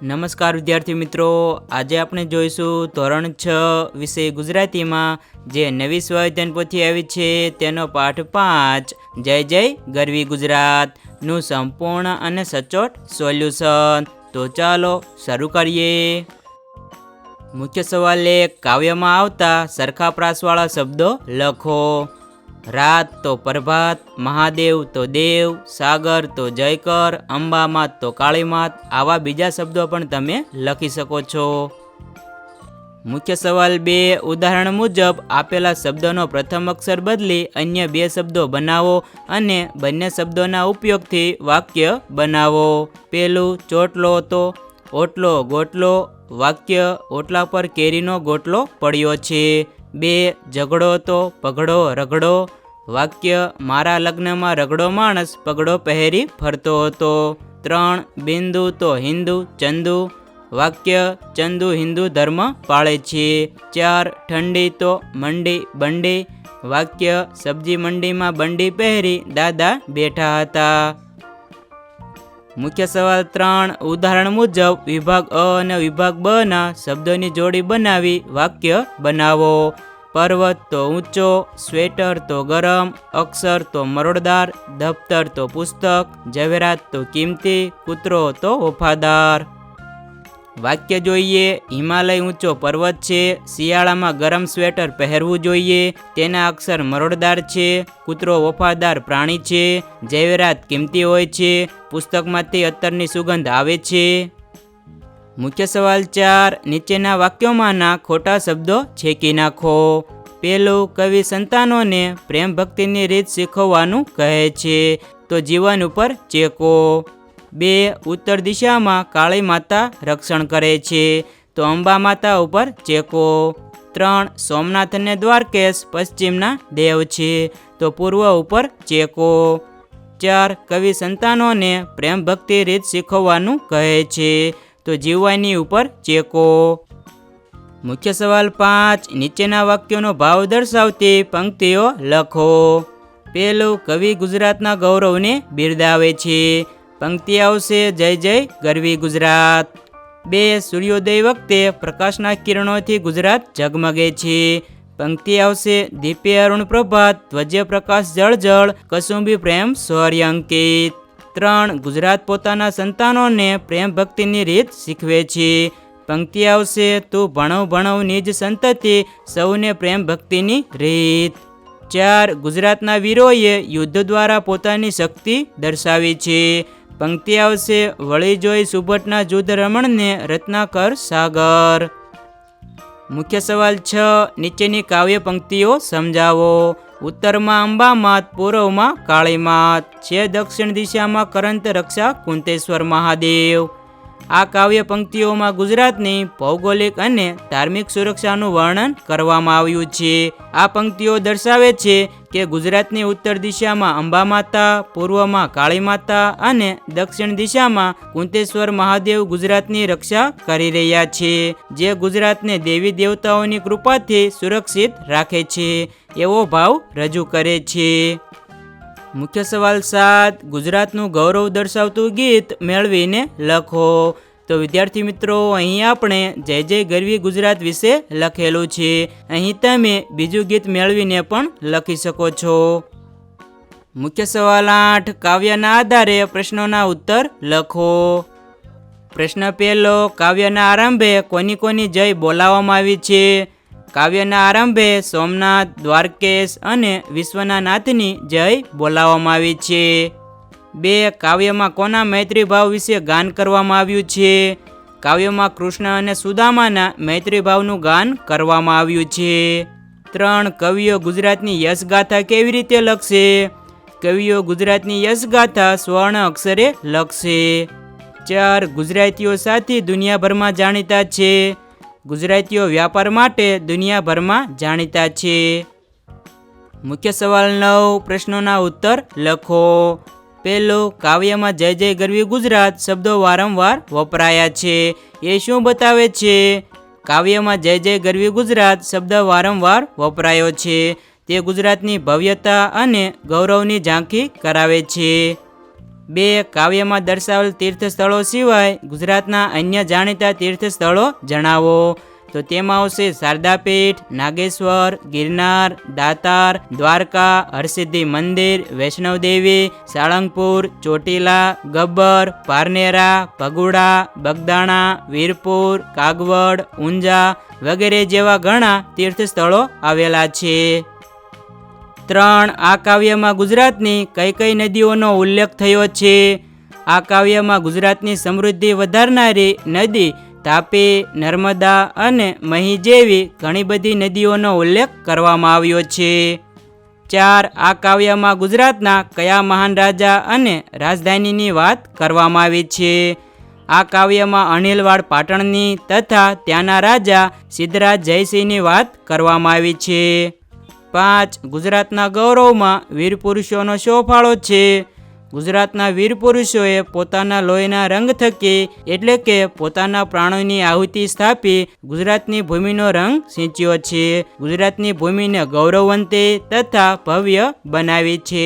નમસ્કાર વિદ્યાર્થી મિત્રો, આજે આપણે જોઈશું ધોરણ 6 વિષય ગુજરાતીમાં જે નવી સ્વાધ્યાયન પોથી આવી છે તેનો પાઠ 5 જય જય ગરવી ગુજરાતનું સંપૂર્ણ અને સચોટ સોલ્યુશન। તો ચાલો શરૂ કરીએ। મુખ્ય સવાલ 1, કાવ્યમાં આવતા સરખા પ્રાસવાળા શબ્દો લખો। રાત તો પ્રભાત, મહાદેવ તો દેવ, સાગર તો જયકર, અંબામાત તો કાળીમાત આવા બીજા શબ્દો પણ તમે લખી શકો છો। મુખ્ય સવાલ 2, ઉદાહરણ મુજબ આપેલા શબ્દોનો પ્રથમ અક્ષર બદલી અન્ય બે શબ્દો બનાવો અને બંને શબ્દોના ઉપયોગથી વાક્ય બનાવો। પહેલું, ચોટલો તો ઓટલો ગોટલો, વાક્ય ઓટલા પર કેરીનો ગોટલો પડ્યો છે। 2, ઝઘડો તો પગડો રગડો, વાક્ય મારા લગ્નમાં રગડો માણસ પગડો પહેરી ફરતો હતો। 3, બિંદુ તો હિન્દુ ચંદુ, વાક્ય ચંદુ હિન્દુ ધર્મ પાળે છે। 4, ઠંડી તો મંડી બંડી, વાક્ય સબ્જી મંડીમાં બંડી પહેરી દાદા બેઠા હતા। મુખ્ય સવાલ 3, ઉદાહરણ મુજબ વિભાગ અ અને વિભાગ બ ના શબ્દોની જોડી બનાવી વાક્ય બનાવો। પર્વત તો ઊંચો, સ્વેટર તો ગરમ, અક્ષર તો મરોડદાર, દફતર તો પુસ્તક, ઝવેરાત તો કિંમતી, કૂતરો તો વફાદાર। વાક્ય જોઈએ। હિમાલય ઊંચો પર્વત છે, શિયાળામાં ગરમ સ્વેટર પહેરવું જોઈએ, તેના અક્ષર મરોડદાર છે, કૂતરો વફાદાર પ્રાણી છે, ઝવેરાત કિંમતી હોય છે, પુસ્તકમાંથી અત્તરની સુગંધ આવે છે। મુખ્ય સવાલ 4, નીચેના વાક્યોમાંના ખોટા શબ્દો છેકી નાખો। પહેલું, કવિ સંતાનોને પ્રેમ ભક્તિની રીત શીખવવાનું કહે છે, તો જીવન ઉપર ચેકો। 2, ઉત્તર દિશામાં કાળી માતા રક્ષણ કરે છે, તો અંબા માતા ઉપર ચેકો। 3, સોમનાથ અને દ્વારકેશ પશ્ચિમના દેવ છે, તો પૂર્વ ઉપર ચેકો। 4, કવિ સંતાનોને પ્રેમ ભક્તિ રીત શીખવવાનું કહે છે, તો જીવવાની ઉપર ચેકો। મુખ્ય સવાલ 5, નીચેના વાક્યોનો ભાવ દર્શાવતી પંક્તિઓ લખો। પહેલું, કવિ ગુજરાતના ગૌરવને બિરદાવે છે, પંક્તિ આવશે જય જય ગરવી ગુજરાત। 2, સૂર્યોદય વખતે પ્રકાશના કિરણોથી ગુજરાત ઝગમગે છે, પંક્તિ આવશે દીપે અરુણ પ્રભાત, ધ્વજે પ્રકાશ જળજળ, કસુંબી પ્રેમ શૌર્ય અંકિત। 3, ગુજરાત પોતાના સંતાનોને પ્રેમ ભક્તિની રીત શીખવે છે, પંક્તિ આવશે તું ભણવ ભણવ નિજ સંતતિ, સૌને પ્રેમ ભક્તિની રીત। 4, ગુજરાતના વીરોએ યુદ્ધ દ્વારા પોતાની શક્તિ દર્શાવી છે, પંક્તિ આવશે વળી જોઈ સુભટના જુદ્ધ રમણને રત્નાકર સાગર। મુખ્ય સવાલ 6, નીચેની કાવ્ય પંક્તિઓ સમજાવો। ઉત્તરમાં અંબામાત, પૂર્વમાં કાળીમાત છે, દક્ષિણ દિશામાં કરંત રક્ષા કુંતેશ્વર મહાદેવ। આ કાવ્ય પંક્તિઓમાં ગુજરાતની ભૌગોલિક અને ધાર્મિક સુરક્ષાનું વર્ણન કરવામાં આવ્યું છે। આ પંક્તિઓ દર્શાવે છે કે ગુજરાતની ઉત્તર દિશામાં અંબા માતા, પૂર્વમાં કાળી માતા અને દક્ષિણ દિશામાં કુંતેશ્વર મહાદેવ ગુજરાતની રક્ષા કરી રહ્યા છે, જે ગુજરાતને દેવી દેવતાઓની કૃપાથી સુરક્ષિત રાખે છે એવો ભાવ રજૂ કરે છે। મુખ્ય સવાલ 7, ગુજરાતનું ગૌરવ દર્શાવતું ગીત મેળવીને લખો। તો વિદ્યાર્થી મિત્રો, અહીં આપણે જય જય ગરવી ગુજરાત વિશે લખેલું છે, અહીં તમે બીજું ગીત મેળવીને પણ લખી શકો છો। મુખ્ય સવાલ 8, કાવ્યના આધારે પ્રશ્નોના ઉત્તર લખો। પ્રશ્ન પહેલો, કાવ્યના આરંભે કોની કોની જય બોલાવવામાં આવી છે? કાવ્યના આરંભે સોમનાથ, દ્વારકેશ અને વિશ્વના નાથની જય બોલાવવામાં આવી છે। 2, કાવ્યમાં કોના મૈત્રી ભાવ વિશે ગાન કરવામાં આવ્યું છે? કાવ્યમાં કૃષ્ણ અને સુદામાના મૈત્રી ભાવનું ગાન કરવામાં આવ્યું છે। 3, કવિઓ ગુજરાતની યશગાથા કેવી રીતે લખશે? કવિઓ ગુજરાતની યશગાથા સ્વર્ણ અક્ષરે લખશે। 4, ગુજરાતીઓ સાથી દુનિયાભરમાં જાણીતા છે, ગુજરાતીઓ વ્યાપાર માટે દુનિયાભરમાં જાણીતા છે। મુખ્ય સવાલ 9, પ્રશ્નોના ઉત્તર લખો। પહેલું, કાવ્યમાં જય જય ગરવી ગુજરાત શબ્દો વારંવાર વપરાયા છે, એ શું બતાવે છે? કાવ્યમાં જય જય ગરવી ગુજરાત શબ્દ વારંવાર વપરાયો છે, તે ગુજરાતની ભવ્યતા અને ગૌરવની ઝાંખી કરાવે છે। 2. કાવ્યમાં દર્શાવેલ તીર્થ સ્થળો સિવાય ગુજરાતના અન્ય જાણીતા તીર્થ સ્થળો જણાવો. તો તેમાં આવશે શારદાપીઠ, નાગેશ્વર, ગિરનાર, દાતાર, દ્વારકા, હરસિદ્ધિ મંદિર, વૈષ્ણવદેવી, સાળંગપુર, ચોટીલા, ગબ્બર, પારનેરા, ભગુડા, બગદાણા, વીરપુર, કાગવડ, ઊંઝા વગેરે જેવા ઘણા તીર્થ સ્થળો આવેલા છે. 3. આ કાવ્યમાં ગુજરાતની કઈ કઈ નદીઓનો ઉલ્લેખ થયો છે? આ કાવ્યમાં ગુજરાતની સમૃદ્ધિ વધારનારી નદી તાપી, નર્મદા અને મહી જેવી ઘણી બધી નદીઓનો ઉલ્લેખ કરવામાં આવ્યો છે. 4. આ કાવ્યમાં ગુજરાતના કયા મહાન રાજા અને રાજધાનીની વાત કરવામાં આવી છે? આ કાવ્યમાં અણહિલવાડ પાટણની તથા ત્યાંના રાજા સિદ્ધરાજ જયસિંહની વાત કરવામાં આવી છે. 5. ગુજરાતના ગૌરવમાં વીર પુરુષોનો શો ફાળો છે? ગુજરાતના વીર પુરુષોએ પોતાના લોહીના રંગ થકી એટલે કે પોતાના પ્રાણોની આહુતિ સ્થાપી ગુજરાતની ભૂમિનો રંગ સિંચ્યો છે. ગુજરાતની ભૂમિને ગૌરવવંતી તથા ભવ્ય બનાવી છે.